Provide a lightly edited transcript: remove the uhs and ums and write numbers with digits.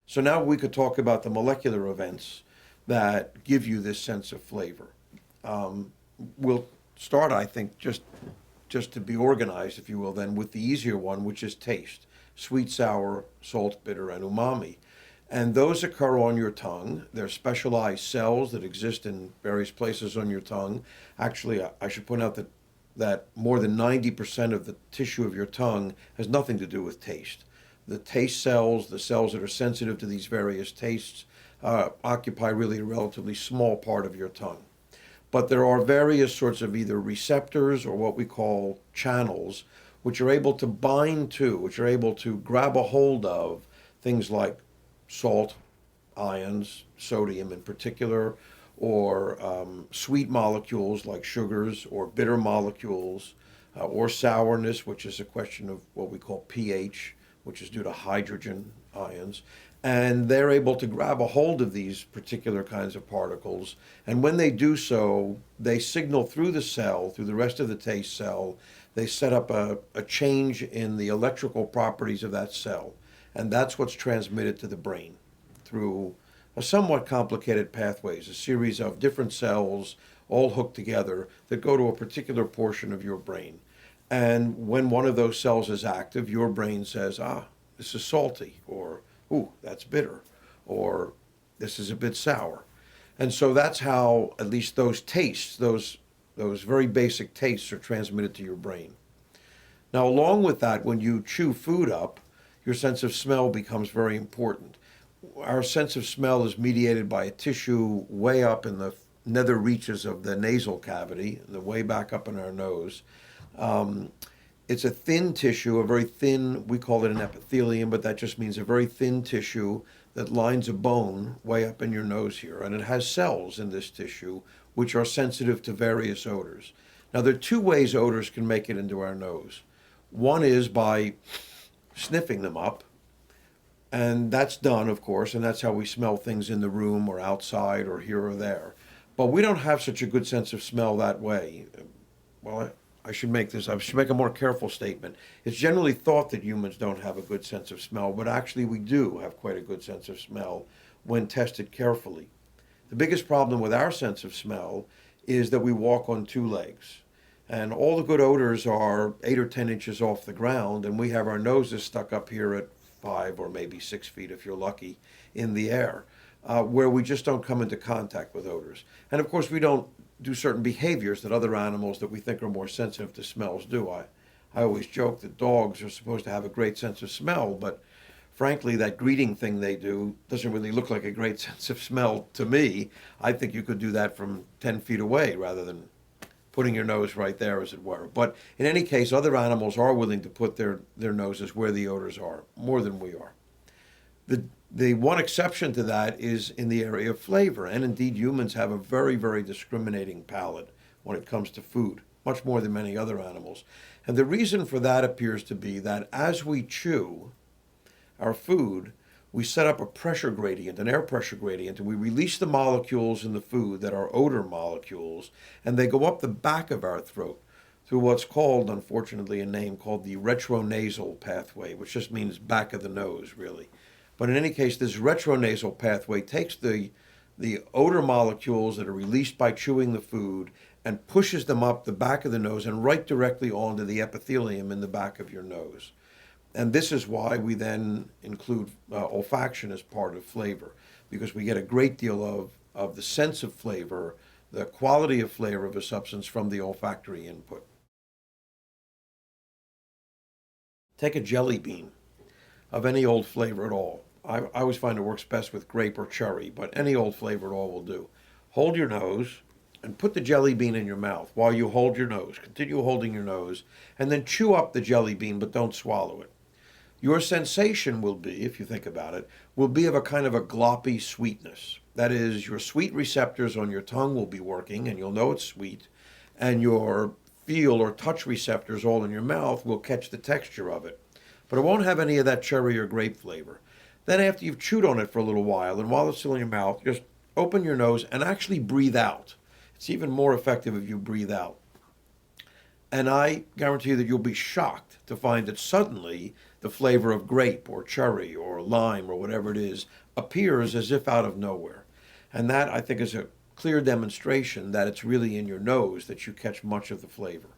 So now we could talk about the molecular events that give you this sense of flavor. Um, we'll start, I think, just to be organized, if you will, then with the easier one, which is taste: sweet, sour, salt, bitter, and umami. And those occur on your tongue. They're specialized cells that exist in various places on your tongue. Actually, I should point out that more than 90% of the tissue of your tongue has nothing to do with taste. The taste cells, the cells that are sensitive to these various tastes, occupy really a relatively small part of your tongue. But there are various sorts of either receptors or what we call channels, which are able to bind to, which are able to grab a hold of things like salt, ions, sodium in particular, or sweet molecules like sugars, or bitter molecules, or sourness, which is a question of what we call pH, which is due to hydrogen ions. And they're able to grab a hold of these particular kinds of particles. And when they do so, they signal through the cell, through the rest of the taste cell. They set up a change in the electrical properties of that cell. And that's what's transmitted to the brain through a somewhat complicated pathways, a series of different cells all hooked together that go to a particular portion of your brain. And when one of those cells is active, your brain says, ah, this is salty, or, ooh, that's bitter, or this is a bit sour. And so that's how at least those tastes, those very basic tastes are transmitted to your brain. Now, along with that, when you chew food up, your sense of smell becomes very important. Our sense of smell is mediated by a tissue way up in the nether reaches of the nasal cavity, the way back up in our nose. Um, it's a thin tissue, a very thin, we call it an epithelium, but that just means a very thin tissue that lines a bone way up in your nose here. And it has cells in this tissue which are sensitive to various odors. Now, there are two ways odors can make it into our nose. One is by sniffing them up, and that's done, of course, and that's how we smell things in the room or outside or here or there. But we don't have such a good sense of smell that way. Well, I should make a more careful statement. It's generally thought that humans don't have a good sense of smell, but actually we do have quite a good sense of smell when tested carefully. The biggest problem with our sense of smell is that we walk on two legs. And all the good odors are 8 or 10 inches off the ground, and we have our noses stuck up here at 5 or maybe 6 feet, if you're lucky, in the air, where we just don't come into contact with odors. And of course, we don't do certain behaviors that other animals that we think are more sensitive to smells do. I always joke that dogs are supposed to have a great sense of smell, but frankly, that greeting thing they do doesn't really look like a great sense of smell to me. I think you could do that from 10 feet away rather than putting your nose right there, as it were. But in any case, other animals are willing to put their noses where the odors are, more than we are. The one exception to that is in the area of flavor, and indeed humans have a very, very discriminating palate when it comes to food, much more than many other animals. And the reason for that appears to be that as we chew our food, we set up a pressure gradient, an air pressure gradient, and we release the molecules in the food that are odor molecules, and they go up the back of our throat through what's called, unfortunately, a name called the retronasal pathway, which just means back of the nose, really. But in any case, this retronasal pathway takes the odor molecules that are released by chewing the food and pushes them up the back of the nose and right directly onto the epithelium in the back of your nose. And this is why we then include olfaction as part of flavor, because we get a great deal of the sense of flavor, the quality of flavor of a substance from the olfactory input. Take a jelly bean of any old flavor at all. I always find it works best with grape or cherry, but any old flavor at all will do. Hold your nose and put the jelly bean in your mouth while you hold your nose. Continue holding your nose, and then chew up the jelly bean, but don't swallow it. Your sensation will be, if you think about it, will be of a kind of a gloppy sweetness. That is, your sweet receptors on your tongue will be working, and you'll know it's sweet, and your feel or touch receptors all in your mouth will catch the texture of it. But it won't have any of that cherry or grape flavor. Then after you've chewed on it for a little while, and while it's still in your mouth, just open your nose and actually breathe out. It's even more effective if you breathe out. And I guarantee you that you'll be shocked to find that suddenly the flavor of grape or cherry or lime or whatever it is appears as if out of nowhere. And that, I think, is a clear demonstration that it's really in your nose that you catch much of the flavor.